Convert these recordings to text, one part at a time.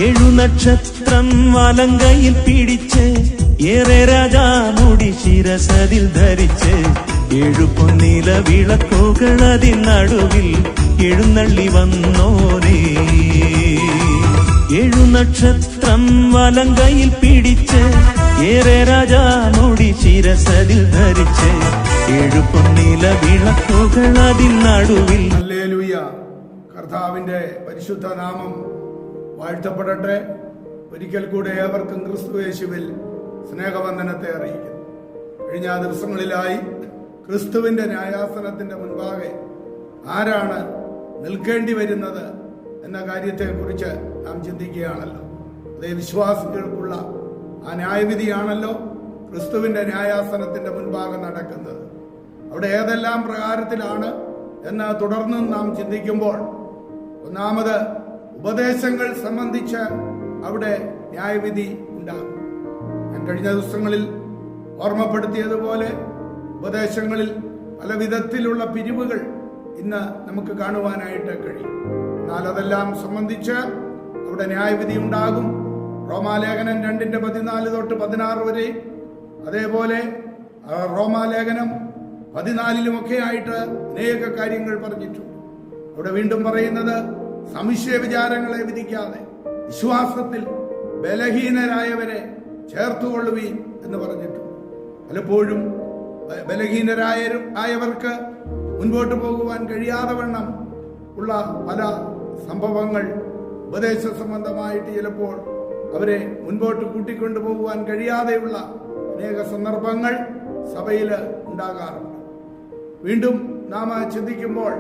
ഏഴു നക്ഷത്രം വലങ്കയിൽ പിടിച്ച് ഏറെ രാജാമുടി ശിരസതിൽ ധരിച്ച് ഏഴു പൊന്നില വിളക്കുകൾ അതിൻ നടുവിൽ എഴുന്നള്ളി വന്നോരേ. ഏഴു നക്ഷത്രം വലങ്കയിൽ പിടിച്ച് ഏറെ രാജാമുടി ശിരസതിൽ ധരിച്ച് ഏഴു പൊന്നില വിളക്കുകൾ അതിൻ നടുവിൽ. ഹല്ലേലൂയ. കർത്താവിന്റെ പരിശുദ്ധ നാമം വാഴ്ത്തപ്പെടട്ടെ. ഒരിക്കൽ കൂടെ ഏവർക്കും ക്രിസ്തുയേശുവിൽ സ്നേഹവന്ദനത്തെ അറിയിക്കുന്നു. കഴിഞ്ഞ ദിവസങ്ങളിലായി ക്രിസ്തുവിന്റെ ന്യായാസനത്തിന്റെ മുൻപാകെ ആരാണ് നിൽക്കേണ്ടി വരുന്നത് എന്ന കാര്യത്തെക്കുറിച്ച് നാം ചിന്തിക്കുകയാണല്ലോ. അതേ വിശ്വാസികൾക്കുള്ള ആ ന്യായവിധിയാണല്ലോ ക്രിസ്തുവിന്റെ ന്യായാസനത്തിന്റെ മുൻപാകെ നടക്കുന്നത്. അവിടെ ഏതെല്ലാം പ്രകാരത്തിലാണ് എന്ന് തുടർന്ന് നാം ചിന്തിക്കുമ്പോൾ, ഒന്നാമത് ഉപദേശങ്ങൾ സംബന്ധിച്ച് അവിടെ ന്യായവിധി ഉണ്ടാകും. ഞാൻ കഴിഞ്ഞ ദിവസങ്ങളിൽ ഓർമ്മപ്പെടുത്തിയതുപോലെ ഉപദേശങ്ങളിൽ പല വിധത്തിലുള്ള പിരിവുകൾ ഇന്ന് നമുക്ക് കാണുവാനായിട്ട് കഴിയും. എന്നാൽ അതെല്ലാം സംബന്ധിച്ച് അവിടെ ന്യായവിധി ഉണ്ടാകും. റോമാലേഖനം 2:14 തൊട്ട് 16 വരെ, അതേപോലെ റോമാലേഖനം 14 ആയിട്ട് അനേക കാര്യങ്ങൾ പറഞ്ഞിട്ടുണ്ട്. അവിടെ വീണ്ടും പറയുന്നത്, സംശയ വിചാരങ്ങളെ വിധിക്കാതെ വിശ്വാസത്തിൽ ബലഹീനരായവരെ ചേർത്തുകൊള്ളുവീൻ എന്ന് പറഞ്ഞിട്ടുണ്ട്. പലപ്പോഴും ബലഹീനരായവർക്ക് മുൻപോട്ട് പോകുവാൻ കഴിയാതെ വണ്ണം ഉള്ള പല സംഭവങ്ങൾ ഉപദേശ സംബന്ധമായിട്ട് ചിലപ്പോൾ അവരെ മുൻപോട്ട് കൂട്ടിക്കൊണ്ടു പോകുവാൻ കഴിയാതെയുള്ള അനേക സന്ദർഭങ്ങൾ സഭയിൽ ഉണ്ടാകാറുണ്ട്. വീണ്ടും നാം ചിന്തിക്കുമ്പോൾ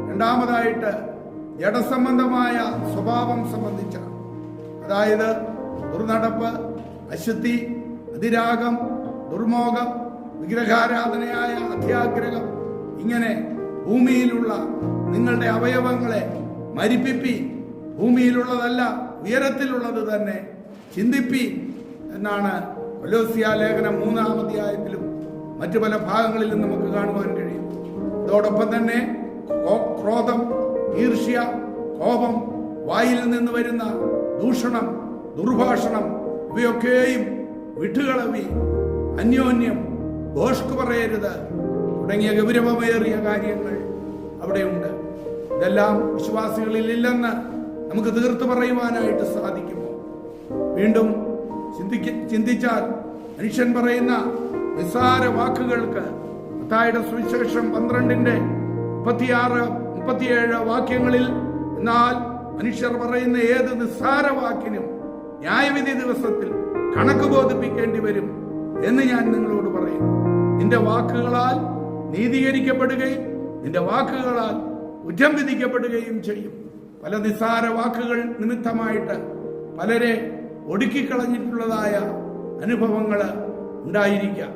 രണ്ടാമതായിട്ട് ജഡസംബന്ധമായ സ്വഭാവം സംബന്ധിച്ചാണ്. അതായത് ദുർനടപ്പ്, അശുദ്ധി, അതിരാഗം, ദുർമോഹം, വിഗ്രഹാരാധനയായ അത്യാഗ്രഹം, ഇങ്ങനെ ഭൂമിയിലുള്ള നിങ്ങളുടെ അവയവങ്ങളെ മരിപ്പിപ്പി, ഭൂമിയിലുള്ളതല്ല ഉയരത്തിലുള്ളത് തന്നെ ചിന്തിപ്പി എന്നാണ് കൊലോസ്യ ലേഖനം 3-ാം അധ്യായത്തിലും മറ്റു പല ഭാഗങ്ങളിലും നമുക്ക് കാണുവാൻ കഴിയും. അതോടൊപ്പം തന്നെ ക്രോധം, ഈർഷ്യ, കോപം, വായിൽ നിന്ന് വരുന്ന ദൂഷണം, ദുർഭാഷണം ഇവയൊക്കെയും വിട്ടുകളവി, അന്യോന്യം ഭോഷ്ക് പറയരുത് തുടങ്ങിയ ഗൗരവമേറിയ കാര്യങ്ങൾ അവിടെയുണ്ട്. ഇതെല്ലാം വിശ്വാസികളിൽ ഇല്ലെന്ന് നമുക്ക് തീർത്തു പറയുവാനായിട്ട് സാധിക്കുമോ? വീണ്ടും ചിന്തിച്ചാൽ മനുഷ്യൻ പറയുന്ന നിസ്സാര വാക്കുകൾക്ക് മത്തായിയുടെ സുവിശേഷം 12:36-37 വാക്യങ്ങളിൽ, എന്നാൽ മനുഷ്യർ പറയുന്ന ഏത് നിസ്സാര വാക്കിനും ന്യായവിധി ദിവസത്തിൽ കണക്ക് ബോധിപ്പിക്കേണ്ടി വരും എന്ന് ഞാൻ നിങ്ങളോട് പറയുന്നു. നിന്റെ വാക്കുകളാൽ നീതീകരിക്കപ്പെടുകയും നിന്റെ വാക്കുകളാൽ കുറ്റം വിധിക്കപ്പെടുകയും ചെയ്യും. പല നിസ്സാര വാക്കുകൾ നിമിത്തമായിട്ട് പലരെ ഒടുക്കിക്കളഞ്ഞിട്ടുള്ളതായ അനുഭവങ്ങൾ ഉണ്ടായിരിക്കാം.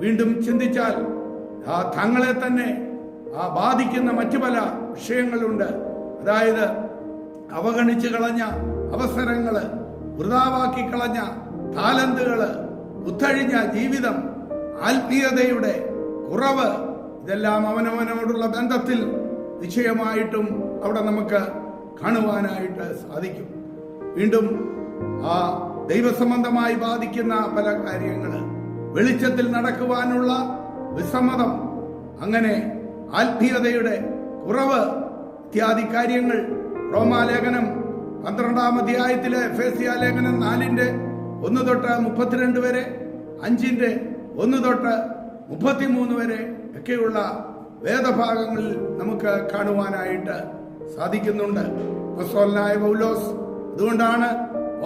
വീണ്ടും ചിന്തിച്ചാൽ തങ്ങളെ തന്നെ ബാധിക്കുന്ന മറ്റു പല വിഷയങ്ങളുണ്ട്. അതായത് അവഗണിച്ചു കളഞ്ഞ അവസരങ്ങള്, വൃഥാവാക്കി കളഞ്ഞ താലന്തുകള്, കുത്തഴിഞ്ഞ ജീവിതം, ആത്മീയതയുടെ കുറവ്, ഇതെല്ലാം അവനവനോടുള്ള ബന്ധത്തിൽ നിശ്ചയമായിട്ടും അവിടെ നമുക്ക് കാണുവാനായിട്ട് സാധിക്കും. വീണ്ടും ആ ദൈവസംബന്ധമായി ബാധിക്കുന്ന പല കാര്യങ്ങള്, വെളിച്ചത്തിൽ നടക്കുവാനുള്ള വിസമ്മതം, അങ്ങനെ ആത്മീയതയുടെ കുറവ് ഇത്യാദി കാര്യങ്ങൾ റോമാലേഖനം 12-ാം അധ്യായത്തിലെ എഫേസ്യ ലേഖനം 4:1 തൊട്ട് 32 വരെ, 5:1 തൊട്ട് 33 വരെ ഒക്കെയുള്ള വേദഭാഗങ്ങളിൽ നമുക്ക് കാണുവാനായിട്ട് സാധിക്കുന്നുണ്ട്. അപ്പോസ്തലനായ പൗലോസ് അതുകൊണ്ടാണ്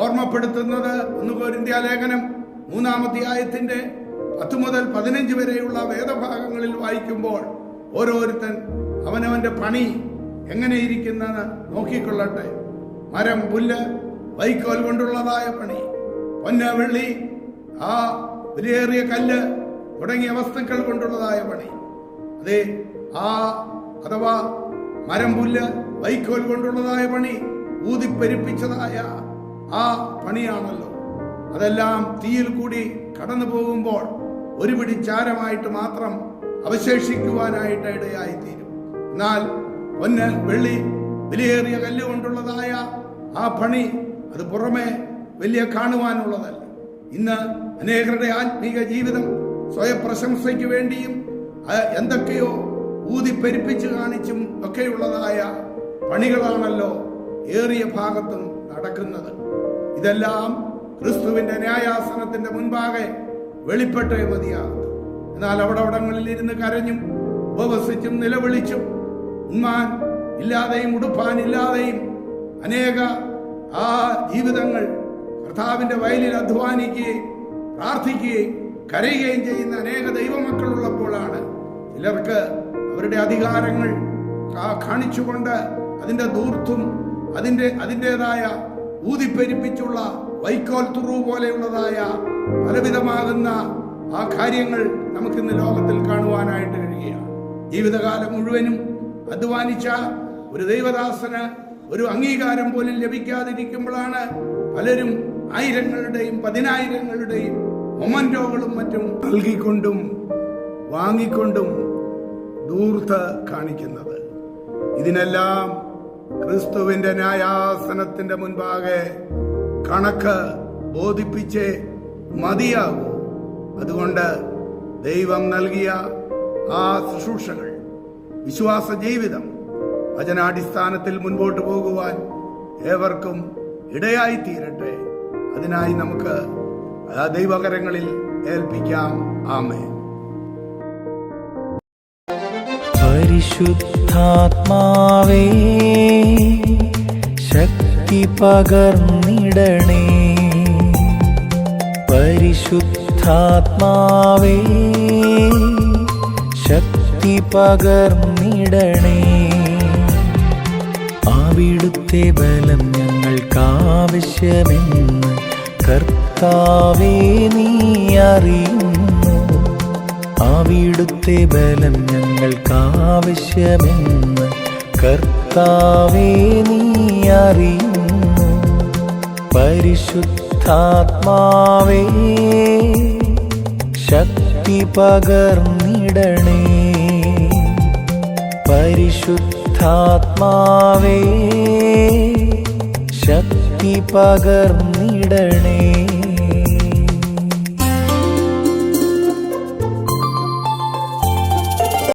ഓർമ്മപ്പെടുത്തുന്നത്, 1 കൊരിന്ത്യ ലേഖനം 3-ാം അധ്യായത്തിന്റെ 10 മുതൽ 15 വരെയുള്ള വേദഭാഗങ്ങളിൽ വായിക്കുമ്പോൾ ഓരോരുത്തൻ അവനവന്റെ പണി എങ്ങനെയിരിക്കുന്നെന്ന് നോക്കിക്കൊള്ളട്ടെ. മരം, പുല്ല്, വൈക്കോൽ കൊണ്ടുള്ളതായ പണി, പൊന്ന്, വെള്ളി, ആ വിലയേറിയ കല്ല് തുടങ്ങിയ വസ്തുക്കൾ കൊണ്ടുള്ളതായ പണി, അതെ, അഥവാ മരം, പുല്ല്, വൈക്കോൽ കൊണ്ടുള്ളതായ പണി, ഊതിപ്പെരുപ്പിച്ചതായ ആ പണിയാണല്ലോ. അതെല്ലാം തീയിൽ കൂടി കടന്നു പോകുമ്പോൾ ഒരു പിടി ചാരമായിട്ട് മാത്രം അവശേഷിക്കുവാനായിട്ട് ഇടയായിത്തീരും. എന്നാൽ പൊന്ന്, വെള്ളി, വിലയേറിയ കല്ലുകൊണ്ടുള്ളതായ ആ പണി അത് പുറമെ വലിയ കാണുവാനുള്ളതല്ല. ഇന്ന് അനേകരുടെ ആത്മീക ജീവിതം സ്വയപ്രശംസയ്ക്ക് വേണ്ടിയും എന്തൊക്കെയോ ഊതിപ്പെരുപ്പിച്ച് കാണിച്ചും ഒക്കെയുള്ളതായ പണികളാണല്ലോ ഏറിയ ഭാഗത്തും നടക്കുന്നത്. ഇതെല്ലാം ക്രിസ്തുവിന്റെ ന്യായാസനത്തിന്റെ മുൻപാകെ വെളിപ്പെട്ടേ മതിയാകും. എന്നാൽ അവിടങ്ങളിൽ ഇരുന്ന് കരഞ്ഞും ഉപവസിച്ചും നിലവിളിച്ചും ഉണ്മാൻ ഇല്ലാതെയും ഉടുപ്പാൻ ഇല്ലാതെയും അനേക ജീവിതങ്ങൾ കർത്താവിന്റെ വയലിൽ അധ്വാനിക്കുകയും പ്രാർത്ഥിക്കുകയും കരയുകയും ചെയ്യുന്ന അനേക ദൈവമക്കളുള്ളപ്പോഴാണ് ചിലർക്ക് അവരുടെ അധികാരങ്ങൾ കാണിച്ചുകൊണ്ട് അതിന്റെ ദൂർത്തും അതിൻ്റെതായ ഊതിപ്പെരിപ്പിച്ചുള്ള വൈക്കോൽ തുറു പോലെയുള്ളതായ പലവിധമാകുന്ന കാര്യങ്ങൾ നമുക്കിന്ന് ലോകത്തിൽ കാണുവാനായിട്ട് കഴിയുകയാണ്. ജീവിതകാലം മുഴുവനും അധ്വാനിച്ച ഒരു ദൈവദാസന് ഒരു അംഗീകാരം പോലും ലഭിക്കാതിരിക്കുമ്പോഴാണ് പലരും ആയിരങ്ങളുടെയും പതിനായിരങ്ങളുടെയും മൊമന്റോകളും മറ്റും നൽകിക്കൊണ്ടും വാങ്ങിക്കൊണ്ടും ധൂർത്ത് കാണിക്കുന്നത്. ഇതിനെല്ലാം ക്രിസ്തുവിന്റെ ന്യായാസനത്തിന്റെ മുൻപാകെ കണക്ക് ബോധിപ്പിച്ചേ മതിയാകൂ. അതുകൊണ്ട് ദൈവം നൽകിയ ശുശ്രൂഷകൾ, വിശ്വാസ ജീവിതം വചനാടിസ്ഥാനത്തിൽ മുൻപോട്ട് പോകുവാൻ ഏവർക്കും ഇടയായി തീരട്ടെ. അതിനായി നമുക്ക് ദൈവകരങ്ങളിൽ ഏൽപ്പിക്കാം. ആമേൻ. പരിശുദ്ധാത്മാവേ, ശക്തി പകർന്നിടണേ. പരിശുദ്ധാത്മാവേ, ശക്തി പകർന്നിടണേ. അവിടുത്തെ ബലം ഞങ്ങൾക്കാവശ്യമെന്ന് കർത്താവേ നീ അറിയുന്നു. അവിടുത്തെ ബലം ഞങ്ങൾക്കാവശ്യമെന്ന് കർത്താവേ നീ അറിയുന്നു. പരിശുദ്ധാത്മാവേ, ശക്തി പകർന്നിടണേ. പരിശുദ്ധാത്മാവേ, ശക്തി പകർന്നിടണേ.